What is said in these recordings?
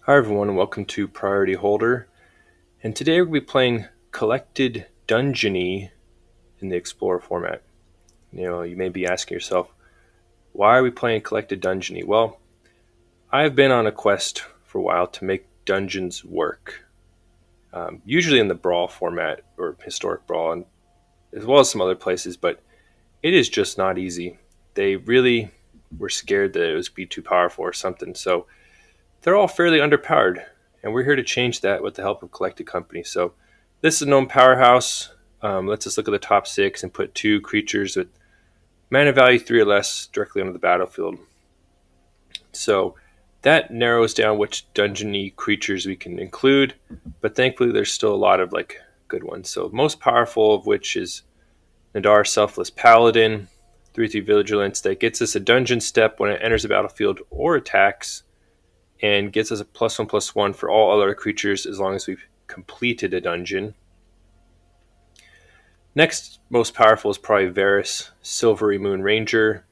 Hi everyone, and welcome to Priority Holder. And today we'll be playing Collected Dungeony in the Explorer format. You may be asking yourself, why are we playing Collected Dungeony? Well, I've been on a quest for a while to make dungeons work. Usually in the Brawl format, or Historic Brawl, and as well as some other places, but it is just not easy. They really were scared that it would be too powerful or something, so they're all fairly underpowered, and we're here to change that with the help of Collected Company. So this is a known powerhouse. Let's just look at the top 6 and put 2 creatures with mana value 3 or less directly onto the battlefield. So that narrows down which dungeony creatures we can include, but thankfully there's still a lot of good ones. So most powerful of which is Nadaar Selfless Paladin, 3/3 Vigilance that gets us a dungeon step when it enters the battlefield or attacks, and gets us a +1/+1 for all other creatures as long as we've completed a dungeon. Next most powerful is probably Varis, Silverymoon Ranger,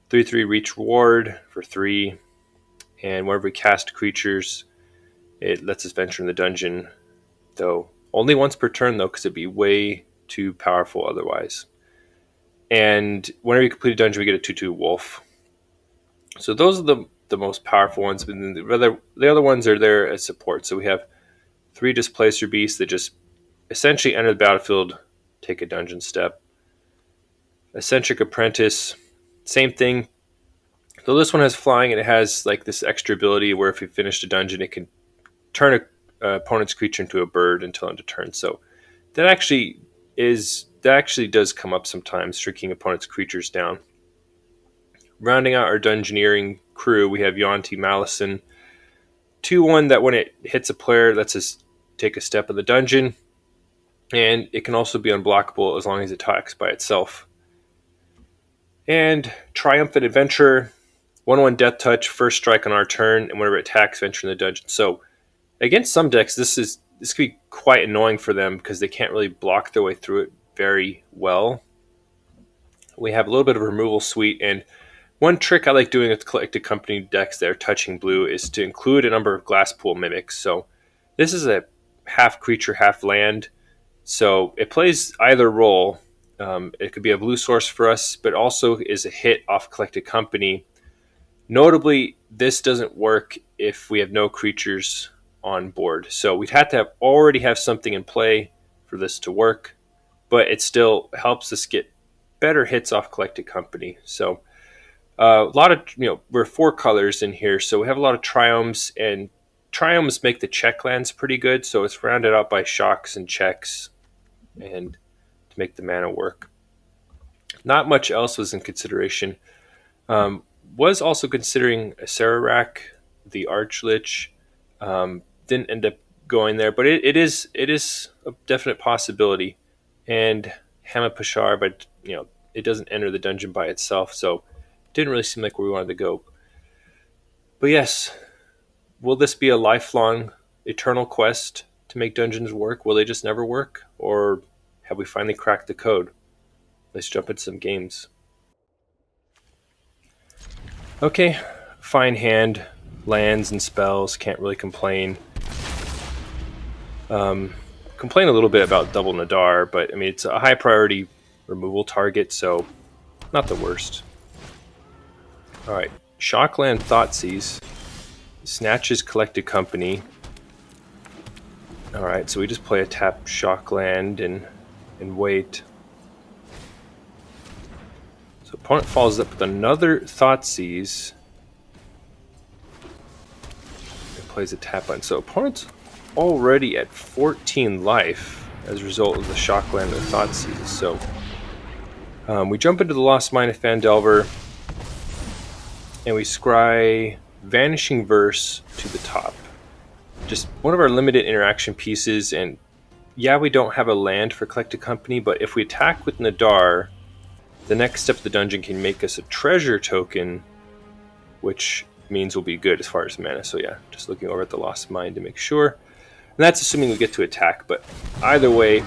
3/3 Reach Ward for 3, and whenever we cast creatures, it lets us venture in the dungeon, though only once per turn though, because it'd be way too powerful otherwise. And whenever you complete a dungeon, we get a 2/2 Wolf. So those are the most powerful ones, but the other ones are there as support. So we have 3 Displacer Beasts that just essentially enter the battlefield, take a dungeon step. Eccentric Apprentice, same thing. Though this one has flying, and it has this extra ability where if you finish a dungeon, it can turn a opponent's creature into a bird until end of turn. So that actually does come up sometimes, shrinking opponent's creatures down. Rounding out our dungeoneering crew, we have Yuan-Ti Malison, 2/1 that when it hits a player lets us take a step in the dungeon, and it can also be unblockable as long as it attacks by itself. And Triumphant Adventurer, 1/1 Death Touch, first strike on our turn, and whenever it attacks, venture in the dungeon. So against some decks, this could be quite annoying for them because they can't really block their way through it very well. We have a little bit of a removal suite, and one trick I like doing with Collected Company decks that are touching blue is to include a number of Glasspool Mimics. So this is a half creature, half land. So it plays either role. It could be a blue source for us, but also is a hit off Collected Company. Notably, this doesn't work if we have no creatures on board. So we'd have to already have something in play for this to work, but it still helps us get better hits off Collected Company. So a lot of, we're 4 colors in here, so we have a lot of triomes, and triomes make the check lands pretty good, so it's rounded out by shocks and checks, and to make the mana work. Not much else was in consideration. Was also considering a Sararak, the Archlich. Didn't end up going there, but it is a definite possibility. And Hamapashar, but it doesn't enter the dungeon by itself, so didn't really seem like where we wanted to go. But yes, will this be a lifelong, eternal quest to make dungeons work? Will they just never work? Or have we finally cracked the code? Let's jump into some games. Okay, fine hand, lands and spells, can't really complain. Complain a little bit about double Nadaar, but it's a high priority removal target, so not the worst. Alright, Shockland Thoughtseize snatches Collected Company. Alright, so we just play a tap Shockland and wait. So opponent follows up with another Thoughtseize and plays a tap button. So opponent's already at 14 life as a result of the Shockland and Thoughtseize. So we jump into the Lost Mine of Phandelver, and we scry Vanishing Verse to the top. Just one of our limited interaction pieces, and yeah, we don't have a land for Collected Company, but if we attack with Nadaar, the next step of the dungeon can make us a treasure token, which means we'll be good as far as mana. So yeah, just looking over at the Lost Mine to make sure. And that's assuming we get to attack, but either way,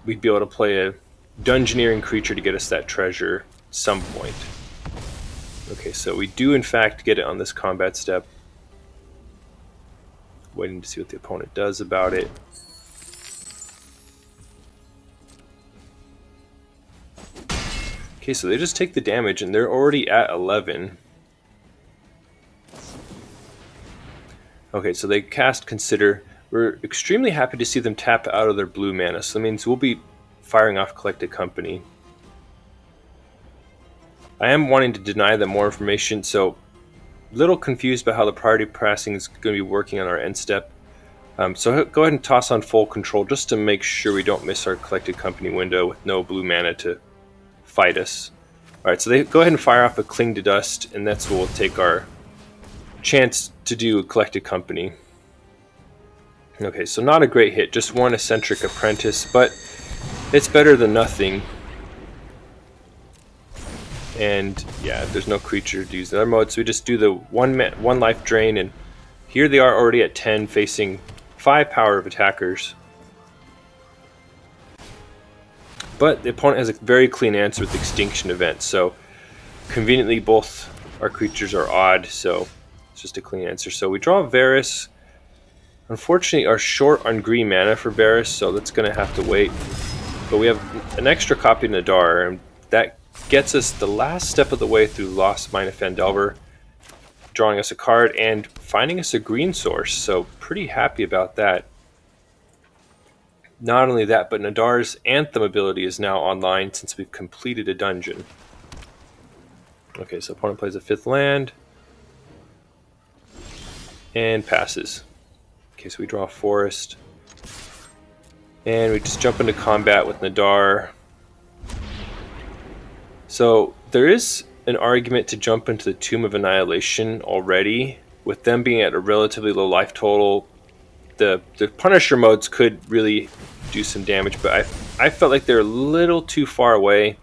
we'd be able to play a dungeoneering creature to get us that treasure at some point. Okay, so we do in fact get it on this combat step. Waiting to see what the opponent does about it. Okay, so they just take the damage, and they're already at 11. Okay, so they cast Consider. We're extremely happy to see them tap out of their blue mana, so that means we'll be firing off Collected Company. I am wanting to deny them more information, so a little confused about how the priority passing is going to be working on our end step. So go ahead and toss on full control just to make sure we don't miss our Collected Company window with no blue mana to fight us. Alright, so they go ahead and fire off a Cling to Dust, and that's where we'll take our chance to do a Collected Company. Okay, so not a great hit, just one Eccentric Apprentice, but it's better than nothing. And yeah, there's no creature to use the other mode, so we just do the one life drain, and here they are already at 10, facing 5 power of attackers. But the opponent has a very clean answer with Extinction Event, so conveniently both our creatures are odd, so it's just a clean answer. So we draw Varus. Unfortunately, are short on green mana for Varus, so that's going to have to wait. But we have an extra copy of Nadaar, and that gets us the last step of the way through Lost Mine of Phandelver, drawing us a card and finding us a green source, so pretty happy about that. Not only that, but Nadaar's Anthem ability is now online since we've completed a dungeon. Okay, so opponent plays a 5th land and passes. Okay, so we draw a forest and we just jump into combat with Nadaar. So there is an argument to jump into the Tomb of Annihilation already. With them being at a relatively low life total, the Punisher modes could really do some damage, but I felt like they're a little too far away.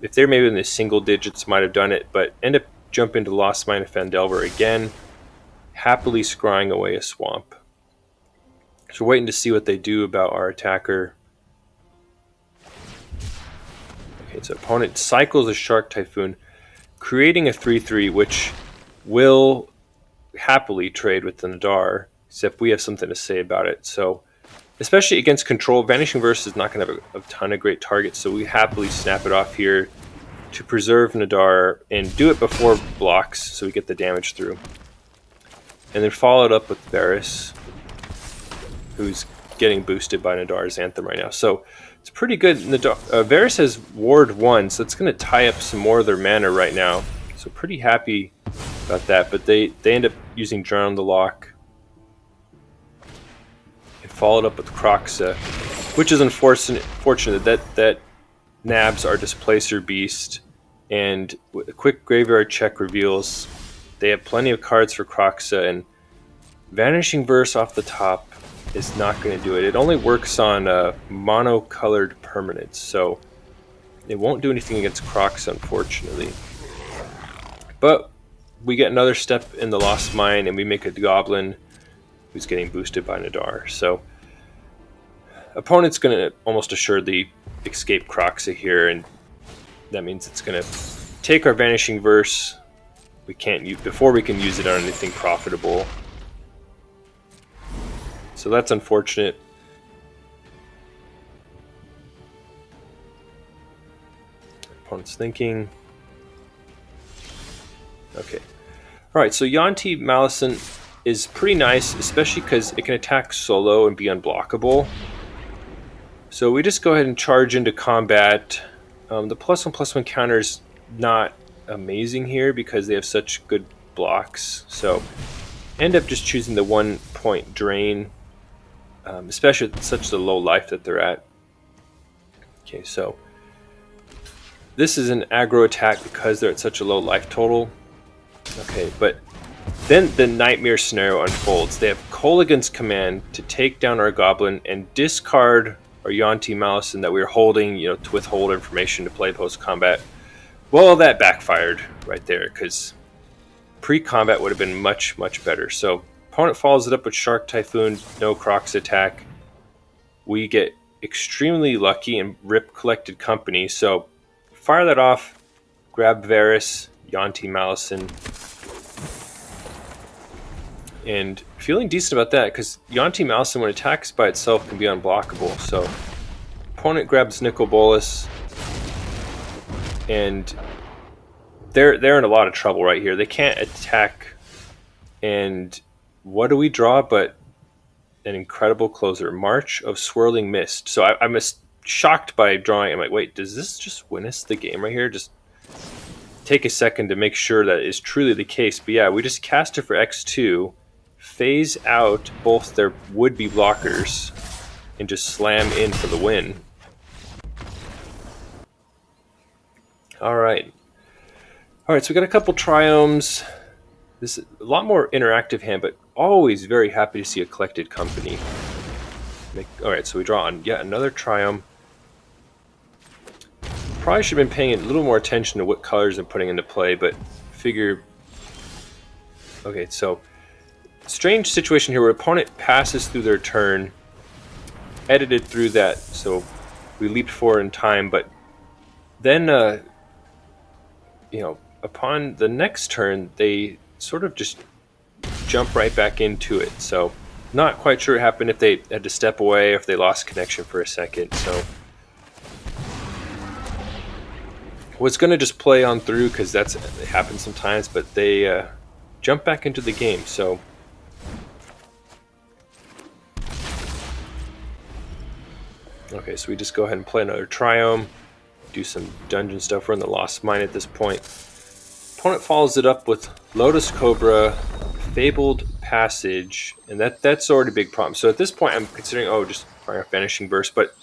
If they're maybe in the single digits, might have done it, but end up jumping to Lost Mine of Phandelver again, happily scrying away a swamp. So we're waiting to see what they do about our attacker. Okay, so opponent cycles a Shark Typhoon, creating a 3/3, which will happily trade with the Nadaar, except we have something to say about it. So, especially against control, Vanishing Verse is not going to have a ton of great targets, so we happily snap it off here to preserve Nadaar and do it before blocks, so we get the damage through. And then follow it up with Varus, who's getting boosted by Nadaar's Anthem right now. So it's pretty good. Varus has Ward 1, so it's going to tie up some more of their mana right now. So pretty happy about that. But they end up using Drown the Lock. And followed up with Croxa, which is unfortunate that nabs our Displacer Beast. And a quick graveyard check reveals they have plenty of cards for Croxa, and Vanishing Verse off the top is not going to do it. It only works on mono-colored permanents, so it won't do anything against Croxa, unfortunately. But we get another step in the Lost Mine, and we make a Goblin who's getting boosted by Nadaar. So opponent's going to almost assuredly escape Croxa here, and that means it's going to take our Vanishing Verse. We can't use before we can use it on anything profitable. So that's unfortunate. Opponent's thinking. Okay. Alright, so Yuan-Ti Malison is pretty nice, especially because it can attack solo and be unblockable. So we just go ahead and charge into combat. The +1/+1 counter is not amazing here because they have such good blocks. So end up just choosing the 1-point drain. Especially at such a low life that they're at. Okay, so this is an aggro attack because they're at such a low life total. Okay, but then the nightmare scenario unfolds. They have Kolaghan's Command to take down our Goblin and discard our Yuan-Ti Malison that we were holding, to withhold information to play post-combat. Well, that backfired right there because pre-combat would have been much, much better. So opponent follows it up with Shark Typhoon, no Crocs attack. We get extremely lucky and rip Collected Company. So fire that off, grab Varus, Yuan-Ti Malison. And feeling decent about that, because Yuan-Ti Malison, when it attacks by itself, can be unblockable. So opponent grabs Nicol Bolas, and they're in a lot of trouble right here. They can't attack, and what do we draw but an incredible closer, March of Swirling Mist. So I'm shocked by drawing. I'm like, wait, does this just win us the game right here? Just take a second to make sure that is truly the case. But yeah, we just cast it for X2, phase out both their would-be blockers, and just slam in for the win. Alright, so we got a couple Triomes. This is a lot more interactive hand, but always very happy to see a collected company. Alright, so we draw on yet another Triumph. Probably should have been paying a little more attention to what colors I'm putting into play, but figure... Okay, so strange situation here where opponent passes through their turn, edited through that, so we leaped forward in time, but then, upon the next turn, they sort of just jump right back into it. So not quite sure what happened, if they had to step away or if they lost connection for a second. So was going to just play on through because it happens sometimes, but they jump back into the game. So okay, so we just go ahead and play another Triome, do some dungeon stuff. We're in the Lost Mine at this point. Opponent follows it up with Lotus Cobra, Fabled Passage, and that's already a big problem. So at this point I'm considering, just fire off Vanishing Verse, but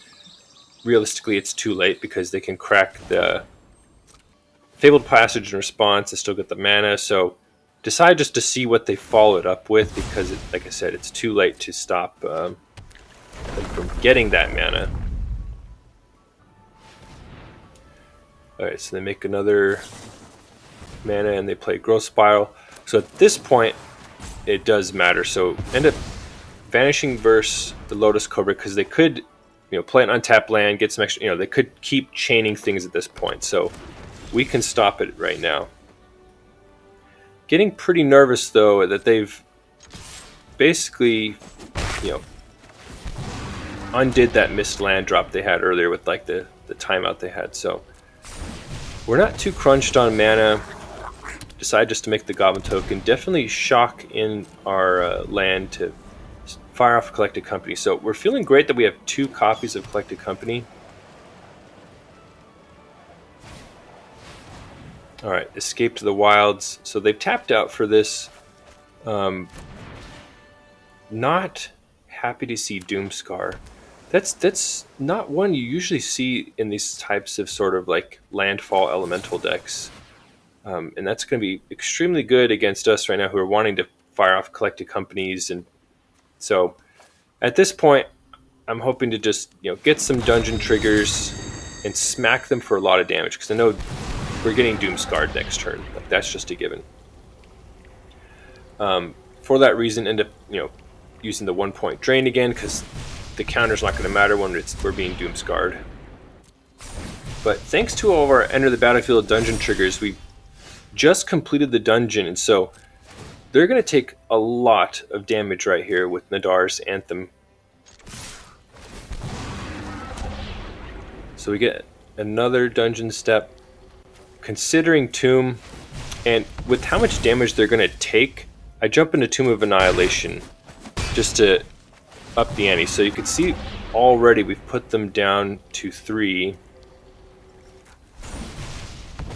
realistically it's too late because they can crack the Fabled Passage in response and still get the mana. So decide just to see what they follow it up with, because like I said, it's too late to stop them from getting that mana. Alright, so they make another mana and they play Growth Spiral. So at this point it does matter. So end up Vanishing Verse the Lotus Cobra, because they could play an untapped land, get some extra, they could keep chaining things at this point. So we can stop it right now. Getting pretty nervous though that they've basically undid that missed land drop they had earlier with like the timeout they had. So we're not too crunched on mana. Decide just to make the Goblin token. Definitely shock in our land to fire off Collected Company. So we're feeling great that we have 2 copies of Collected Company. Alright, Escape to the Wilds. So they've tapped out for this. Not happy to see Doomscar. That's not one you usually see in these types of sort of like landfall elemental decks. And that's going to be extremely good against us right now, who are wanting to fire off Collected Companies. And so at this point, I'm hoping to just get some dungeon triggers and smack them for a lot of damage, because I know we're getting Doomscarred next turn. Like, that's just a given. For that reason, end up using the 1-point drain again, because the counter's not going to matter when we're being Doomscarred. But thanks to all of our Enter the Battlefield dungeon triggers, we just completed the dungeon, and so they're going to take a lot of damage right here with Nadaar's Anthem. So we get another dungeon step. Considering Tomb, and with how much damage they're going to take, I jump into Tomb of Annihilation just to up the ante. So you can see already we've put them down to 3.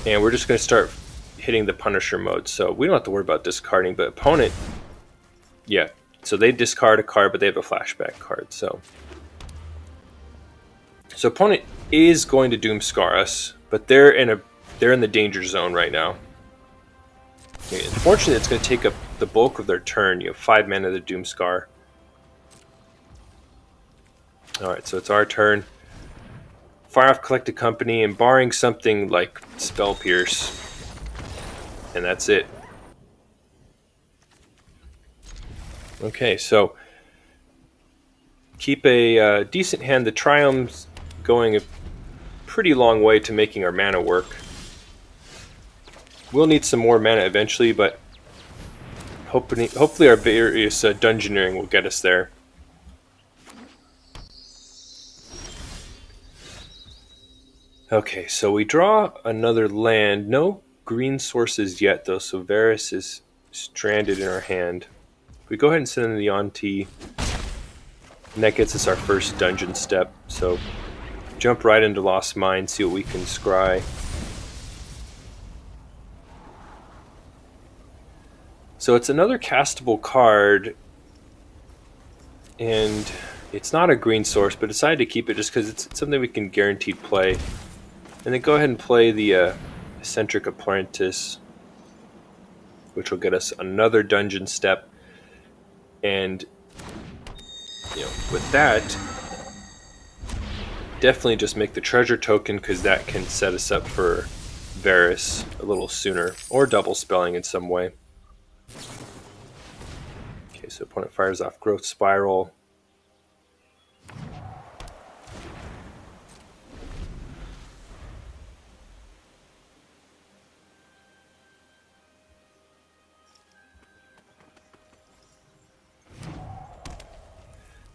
And we're just going to start hitting the Punisher mode. So we don't have to worry about discarding, but opponent, yeah. So they discard a card, but they have a flashback card. So opponent is going to Doomscar us, but they're in the danger zone right now. Okay, unfortunately, it's going to take up the bulk of their turn. 5 mana to Doomscar. Alright, so it's our turn. Fire off Collected Company, and barring something like Spell Pierce, and that's it. Okay, so keep a decent hand. The Triumph's going a pretty long way to making our mana work. We'll need some more mana eventually, but Hopefully our various dungeoneering will get us there. Okay, so we draw another land. No green sources yet, though, so Varus is stranded in our hand. We go ahead and send in the Yuan-Ti, and that gets us our first dungeon step. So jump right into Lost Mine, see what we can scry. So it's another castable card, and it's not a green source, but decided to keep it just because it's something we can guaranteed play. And then go ahead and play the Eccentric Apprentice, which will get us another dungeon step. And with that, definitely just make the treasure token, because that can set us up for Varus a little sooner, or double spelling in some way. Okay, so opponent fires off Growth Spiral.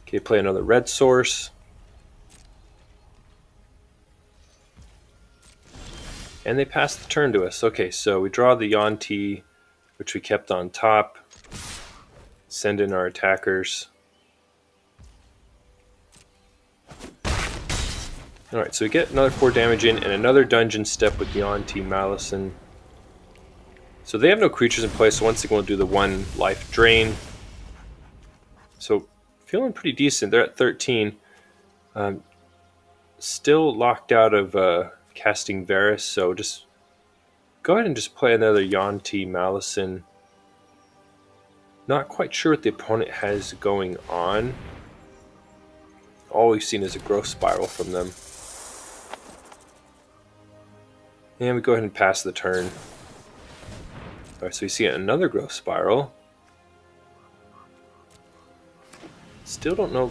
Okay, play another red source. And they pass the turn to us. Okay, so we draw the Yuan-Ti, which we kept on top. Send in our attackers. Alright, so we get another 4 damage in, and another dungeon step with the Yuan-Ti Malison. So they have no creatures in play, so once again we'll do the 1 life drain. So feeling pretty decent. They're at 13. Still locked out of casting Varus, so just go ahead and just play another Yuan-Ti Malison. Not quite sure what the opponent has going on. All we've seen is a growth spiral from them. And we go ahead and pass the turn. Alright, so we see another growth spiral. Still don't know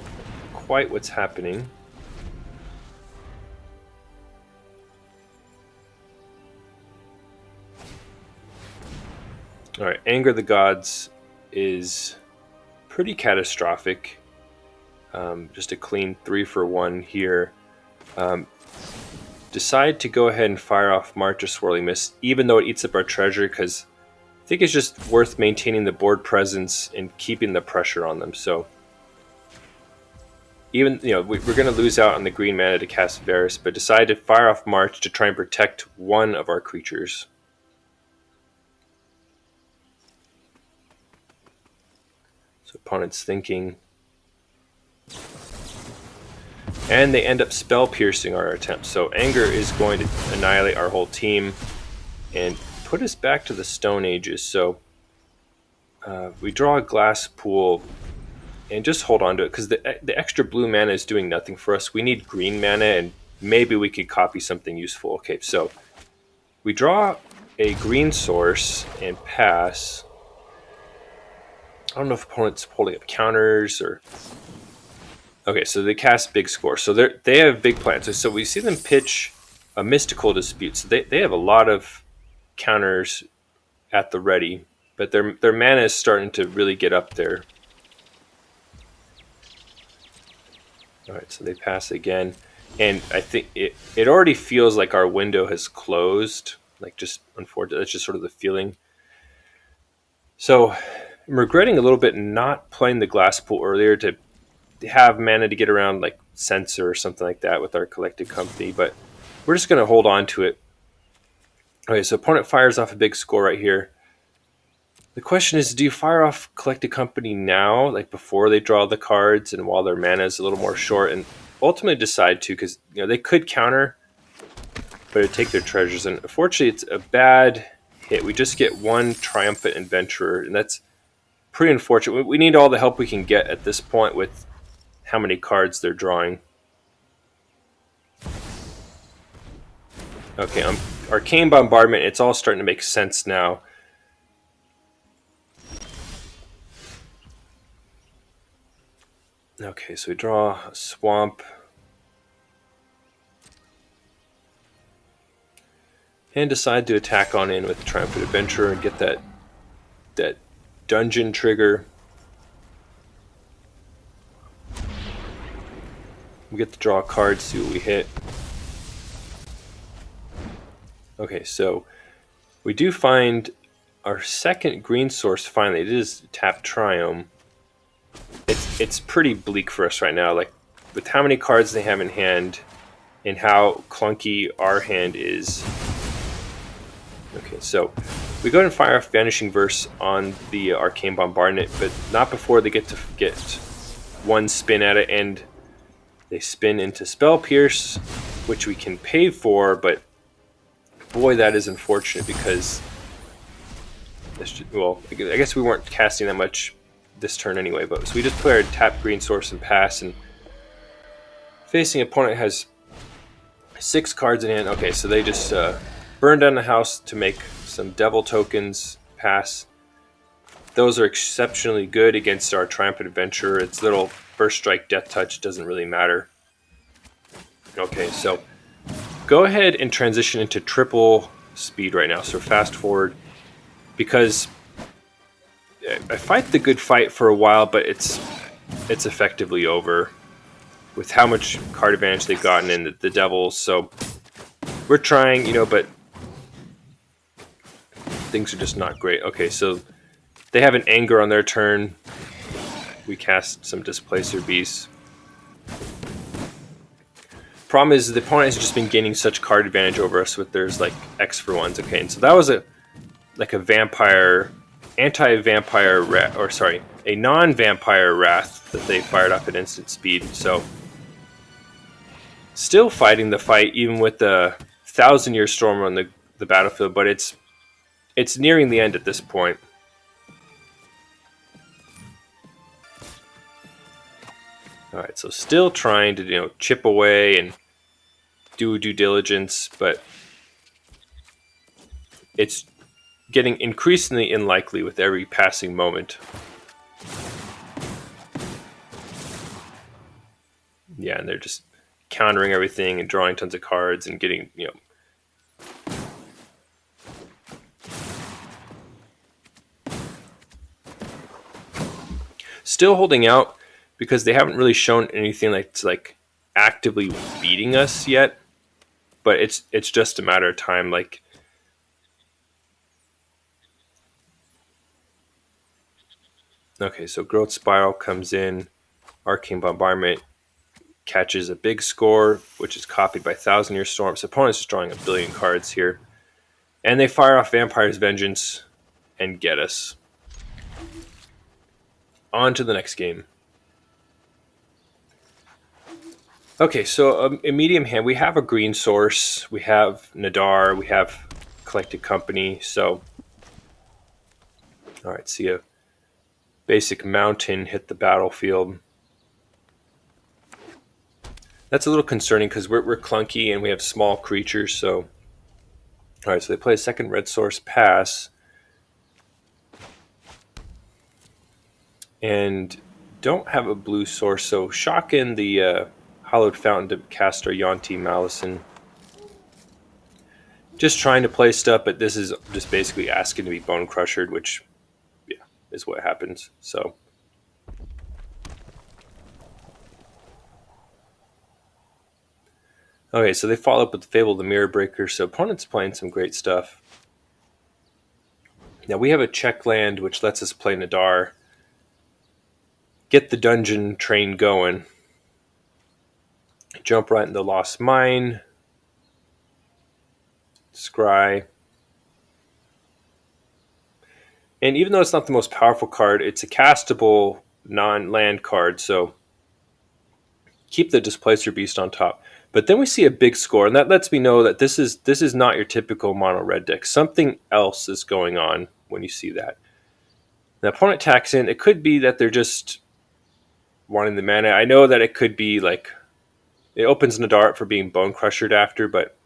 quite what's happening. Alright, Anger the Gods is pretty catastrophic. Just a clean 3 for 1 here. Decide to go ahead and fire off March of Swirling Mist, even though it eats up our treasure, because I think it's just worth maintaining the board presence and keeping the pressure on them. So even, we're going to lose out on the green mana to cast Varus, but decide to fire off March to try and protect one of our creatures. So opponent's thinking. And they end up spell piercing our attempt. So Anger is going to annihilate our whole team and put us back to the Stone Ages. So we draw a Glasspool and just hold on to it, because the extra blue mana is doing nothing for us. We need green mana, and maybe we could copy something useful. Okay, so we draw a green source and pass. I don't know if opponent's holding up counters or... Okay, so they cast Big Score. So they have big plans. So we see them pitch a Mystical Dispute. So they have a lot of counters at the ready, but their mana is starting to really get up there. Alright, so they pass again. And I think it already feels like our window has closed. Like, just unfortunately, that's just sort of the feeling. So I'm regretting a little bit not playing the Glasspool earlier to have mana to get around like Censor or something like that with our Collected Company, but we're just going to hold on to it. Okay, so opponent fires off a Big Score right here. The question is, do you fire off Collected Company now, like before they draw the cards and while their mana is a little more short, and ultimately decide to, because they could counter, but it'd take their treasures, and unfortunately it's a bad hit. We just get 1 Triumphant Adventurer, and that's pretty unfortunate. We need all the help we can get at this point with how many cards they're drawing. Okay, Arcane Bombardment, it's all starting to make sense now. Okay, so we draw a Swamp. And decide to attack on in with Triumphant Adventurer and get that dungeon trigger. We get to draw a card, see what we hit. Okay, so we do find our second green source finally. It is tap Triome. It's pretty bleak for us right now, like with how many cards they have in hand and how clunky our hand is. Okay, so we go ahead and fire off Vanishing Verse on the Arcane Bombardment, but not before they get to get one spin at it, and they spin into Spell Pierce, which we can pay for, but boy, that is unfortunate because, well, I guess we weren't casting that much this turn anyway, but so we just play our tap green source and pass, and facing opponent has 6 cards in hand. Okay, so they just burn down the house to make some devil tokens, pass. Those are exceptionally good against our Triumphant Adventurer. Its little first strike death touch doesn't really matter. Okay, so go ahead and transition into triple speed right now. So fast forward, because I fight the good fight for a while, but it's effectively over with how much card advantage they've gotten in the Devils. So we're trying, but things are just not great. Okay, so they have an Anger on their turn. We cast some Displacer Beasts. Problem is the opponent has just been gaining such card advantage over us with there's like X for ones. Okay, and so that was a vampire, anti-vampire, a non-vampire Wrath that they fired up at instant speed. So still fighting the fight even with the 1,000-Year Storm on the battlefield, but it's nearing the end at this point. All right, so still trying to chip away and do due diligence, but it's getting increasingly unlikely with every passing moment. Yeah, and they're just countering everything and drawing tons of cards and getting, still holding out because they haven't really shown anything that's like actively beating us yet. But it's just a matter of time. Like, okay, so Growth Spiral comes in, Arcane Bombardment catches a big score, which is copied by 1,000-Year Storm. So opponent's just drawing a billion cards here, and they fire off Vampire's Vengeance and get us. On to the next game. Okay, so a medium hand. We have a green source. We have Nadaar. We have Collected Company. So, all right, see a basic mountain hit the battlefield. That's a little concerning because we're clunky and we have small creatures. So, all right, so they play a second red source, pass, and don't have a blue source. So shock in the Hallowed Fountain to cast our Yuan-Ti Malison. Just trying to play stuff, but this is just basically asking to be bone crushed, which, yeah, is what happens. So, okay, so they follow up with the Fable of the Mirror Breaker. So opponent's playing some great stuff. Now we have a check land, which lets us play Nadaar, get the dungeon train going, jump right into Lost Mine, Scry. And even though it's not the most powerful card, it's a castable non-land card, so keep the Displacer Beast on top. But then we see a big score, and that lets me know that this is not your typical mono red deck. Something else is going on when you see that. The opponent attacks in. It could be that they're just wanting the mana. I know that it could be like it opens Nadaar up for being Bone Crushed after, but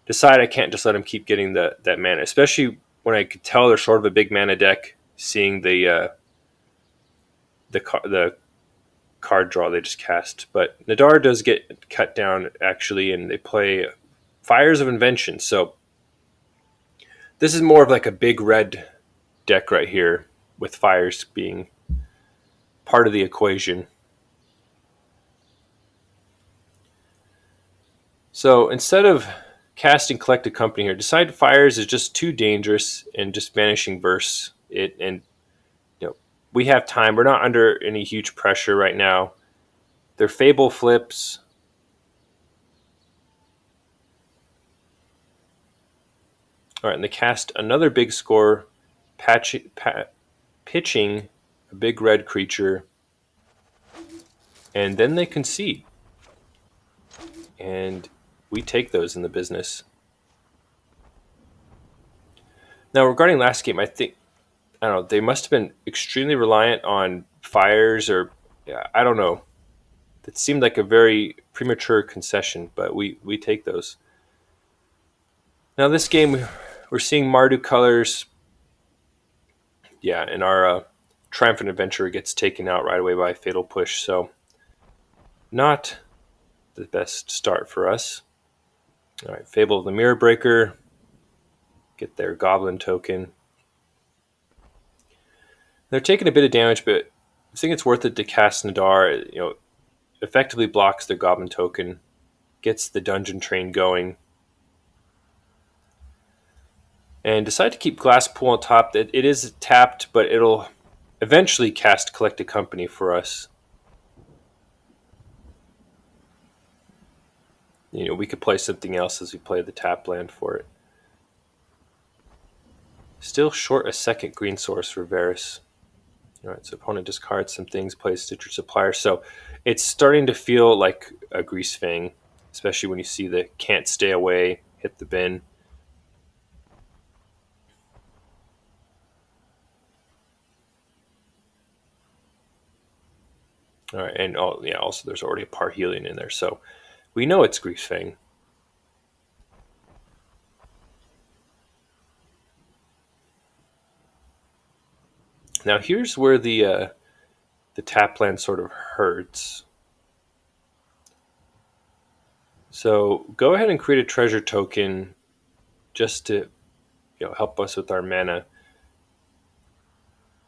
decide I can't just let them keep getting that mana, especially when I could tell they're sort of a big mana deck, seeing the card draw they just cast. But Nadaar does get cut down, actually, and they play Fires of Invention. So this is more of like a big red deck right here. with fires being part of the equation. So instead of casting Collected Company here, decide fires is just too dangerous and just Vanishing Verse it. And we have time. We're not under any huge pressure right now. Their Fable flips. All right, and they cast another big score, pitching a big red creature, and then they concede. And we take those in the business. Now, regarding last game, I don't know, they must have been extremely reliant on fires, or I don't know. It seemed like a very premature concession, but we take those. Now, this game, we're seeing Mardu colors. Yeah, and our Triumphant Adventurer gets taken out right away by a Fatal Push, so not the best start for us. All right, Fable of the Mirror Breaker. Get their Goblin token. They're taking a bit of damage, but I think it's worth it to cast Nadaar. Effectively blocks their Goblin token, gets the dungeon train going, and decide to keep Glasspool on top. It is tapped, but it'll eventually cast Collected Company for us. We could play something else as we play the tap land for it. Still short a second green source for Varus. All right, so opponent discards some things, plays Stitcher Supplier. So it's starting to feel like a Grease Fang, especially when you see the can't stay away, hit the bin. All right, and also there's already a Parhelion in there, so we know it's Grease Fang. Now here's where the tap land sort of hurts. So go ahead and create a treasure token just to help us with our mana.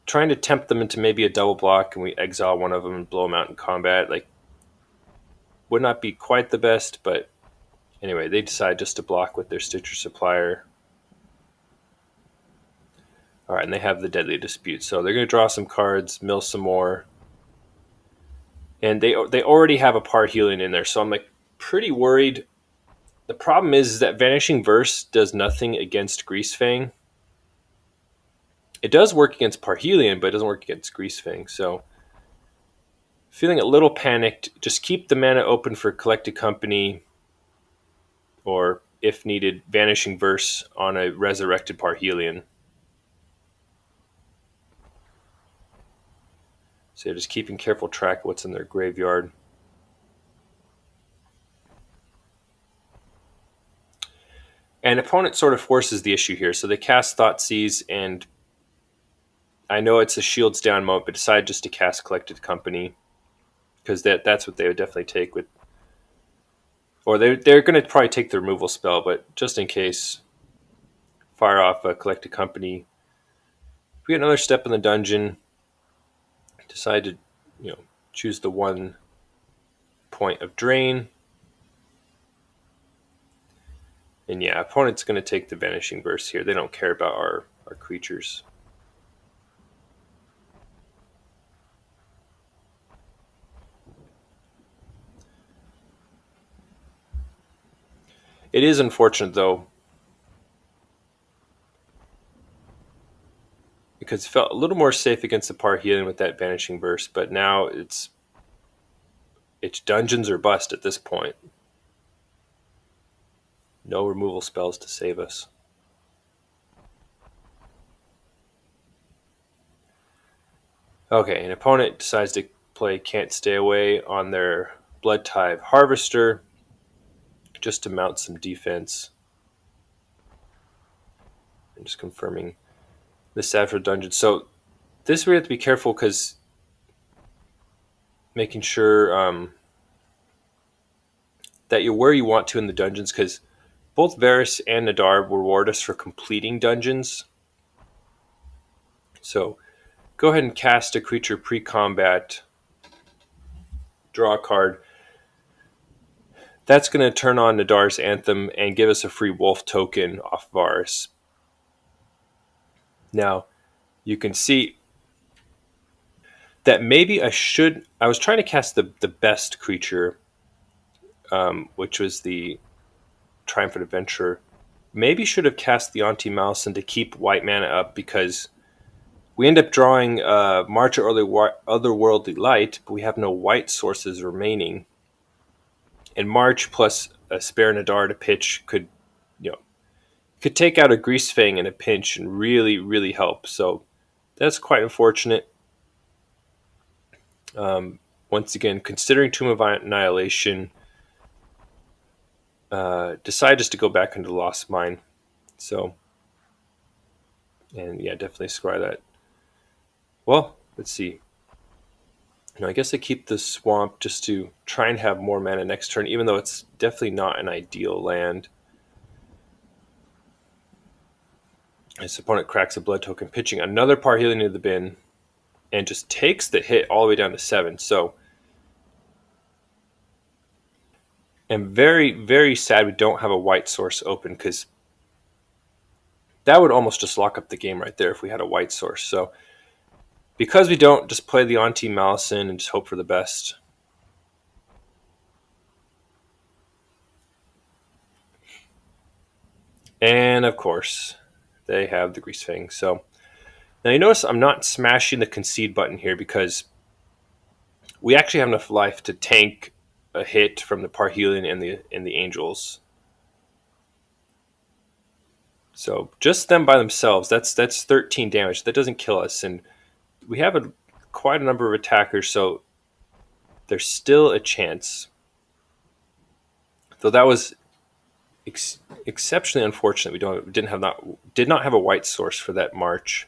Trying to tempt them into maybe a double block, and we exile one of them and blow them out in combat. Would not be quite the best, but anyway, they decide just to block with their Stitcher Supplier. All right, and they have the Deadly Dispute, so they're going to draw some cards, mill some more, and they already have a Parhelion in there, so I'm pretty worried. The problem is that Vanishing Verse does nothing against Grease Fang. It does work against Parhelion, but it doesn't work against Grease Fang, so feeling a little panicked. Just keep the mana open for Collected Company, or if needed, Vanishing Verse on a resurrected Parhelion. So you're just keeping careful track of what's in their graveyard. And opponent sort of forces the issue here. So they cast Thoughtseize, and I know it's a shields down moment, but decide just to cast Collected Company, because that's what they would definitely take with, or they're going to probably take the removal spell, but just in case, fire off a Collected Company. If we get another step in the dungeon, decide to choose the 1 point of drain. And opponent's going to take the Vanishing Verse here. They don't care about our creatures. It is unfortunate, though, because it felt a little more safe against the Parhelion with that Vanishing Verse, but now it's dungeons or bust at this point. No removal spells to save us. Okay, an opponent decides to play Can't Stay Away on their Blood Tithe Harvester just to mount some defense. I'm just confirming this after dungeon. So this we have to be careful, because making sure that you're where you want to in the dungeons, because both Varus and Nadaar reward us for completing dungeons. So go ahead and cast a creature pre-combat, draw a card. That's going to turn on Nadaar's Anthem and give us a free wolf token off Varus. Now, you can see that maybe I was trying to cast the best creature, which was the Triumphant Adventurer. Maybe should have cast the Yuan-Ti Malison to keep white mana up, because we end up drawing March or Otherworldly Light, but we have no white sources remaining. And March plus a spare Nadaar to pitch could take out a Greasefang in a pinch and really, really help. So that's quite unfortunate. Once again, considering Tomb of Annihilation, decide just to go back into Lost Mine. So, and yeah, definitely scry that. Well, let's see. I guess I keep the Swamp just to try and have more mana next turn, even though it's definitely not an ideal land. His opponent cracks a blood token, pitching another Parhelia into the bin, and just takes the hit all the way down to 7. So I'm very, very sad we don't have a white source open, because that would almost just lock up the game right there if we had a white source. So because we don't, just play the Yuan-Ti Malison and just hope for the best. And of course, they have the Greasefang. So now you notice I'm not smashing the concede button here, because we actually have enough life to tank a hit from the Parhelion and the Angels. So just them by themselves, that's 13 damage. That doesn't kill us, and we have quite a number of attackers, so there's still a chance. Though that was exceptionally unfortunate. Did not have a white source for that March.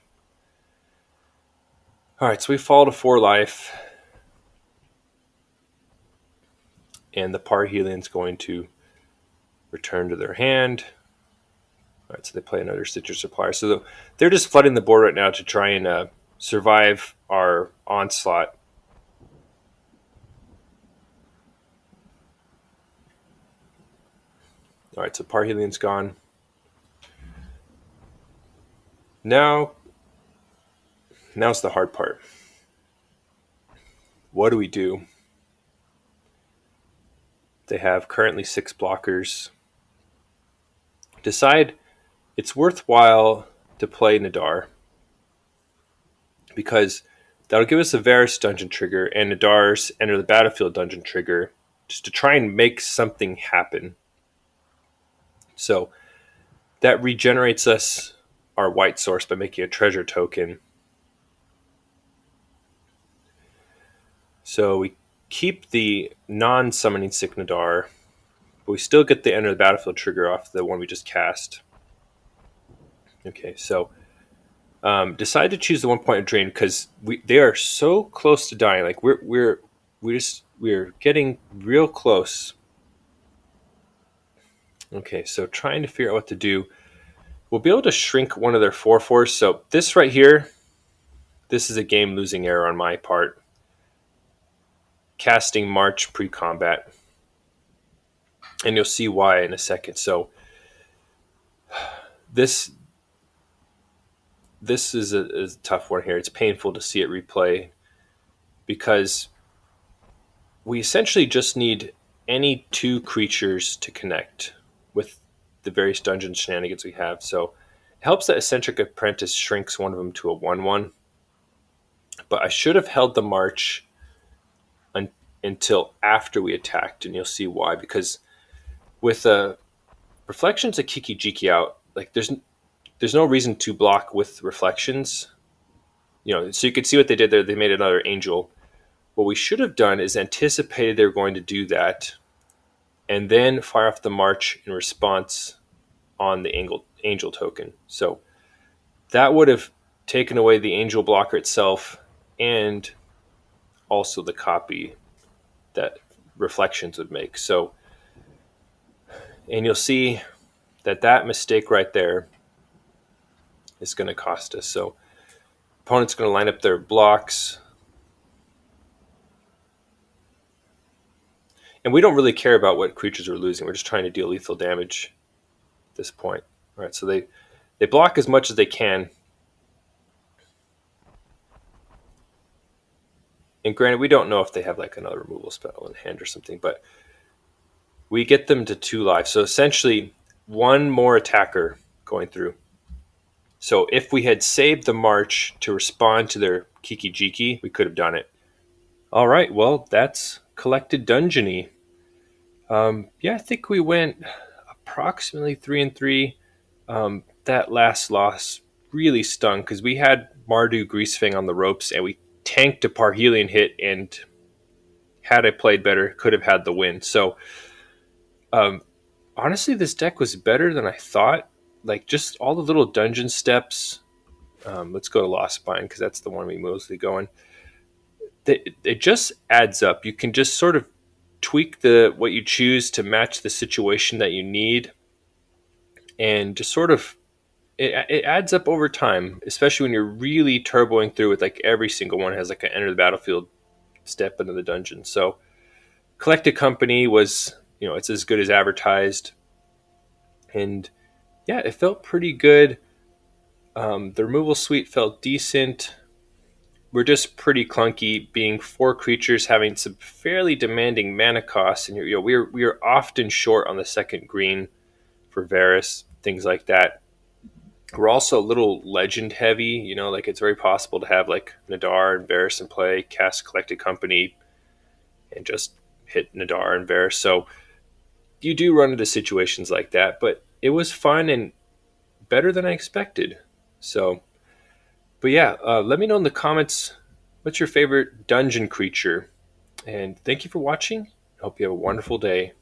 All right, so we fall to 4 life, and the Parhelion's going to return to their hand. All right, so they play another Stitcher Supplier. So they're just flooding the board right now to try and survive our onslaught. All right, so Parhelion's gone. Now's the hard part. What do we do? They have currently 6 blockers. Decide it's worthwhile to play Nadaar, because that'll give us a Varis dungeon trigger and Nadaar's Enter the Battlefield dungeon trigger, just to try and make something happen. So that regenerates us our white source by making a treasure token. So we keep the non-summoning sick Nadaar, but we still get the Enter the Battlefield trigger off the one we just cast. Okay, so decide to choose the 1 point of drain, because they are so close to dying. Like we're getting real close. Okay, so trying to figure out what to do. We'll be able to shrink one of their 4/4s. So this right here, this is a game losing error on my part. Casting March pre-combat, and you'll see why in a second. So this is a tough one here. It's painful to see it replay, because we essentially just need any 2 creatures to connect with the various dungeon shenanigans we have. So it helps that Eccentric Apprentice shrinks one of them to a 1/1. But I should have held the March until after we attacked, and you'll see why. Because with Reflections of Kiki Jiki out, like there's no reason to block with Reflections. So you could see what they did there. They made another Angel. What we should have done is anticipated they were going to do that, and then fire off the March in response on the Angel token. So that would have taken away the Angel blocker itself, and also the copy that Reflections would make. So, and you'll see that mistake right there is going to cost us. So Opponent's going to line up their blocks. And we don't really care about what creatures we're losing. We're just trying to deal lethal damage at this point. All right, so they block as much as they can. And granted, we don't know if they have like another removal spell in hand or something, but we get them to 2 life. So essentially, one more attacker going through. So if we had saved the march to respond to their Kiki Jiki, we could have done it. All right, well, that's Collected Dungeony. Yeah, I think we went approximately 3-3. That last loss really stung because we had Mardu Greasefang on the ropes and we tanked a Parhelion hit, and had I played better, could have had the win. So honestly, this deck was better than I thought. Like, just all the little dungeon steps. Let's go to Lost Spine because that's the one we mostly go in. It just adds up. You can just sort of tweak what you choose to match the situation that you need, and just sort of it adds up over time, especially when you're really turboing through with like every single one has like an enter the battlefield step into the dungeon. So Collected Company was, it's as good as advertised, and yeah, it felt pretty good. The removal suite felt decent. We're just pretty clunky, being 4 creatures, having some fairly demanding mana costs, and we're often short on the second green for Varus, things like that. We're also a little legend heavy, like it's very possible to have like Nadaar and Varis in play, cast Collected Company, and just hit Nadaar and Varis. So you do run into situations like that, but it was fun and better than I expected. So, but yeah, let me know in the comments what's your favorite dungeon creature. And thank you for watching. I hope you have a wonderful day.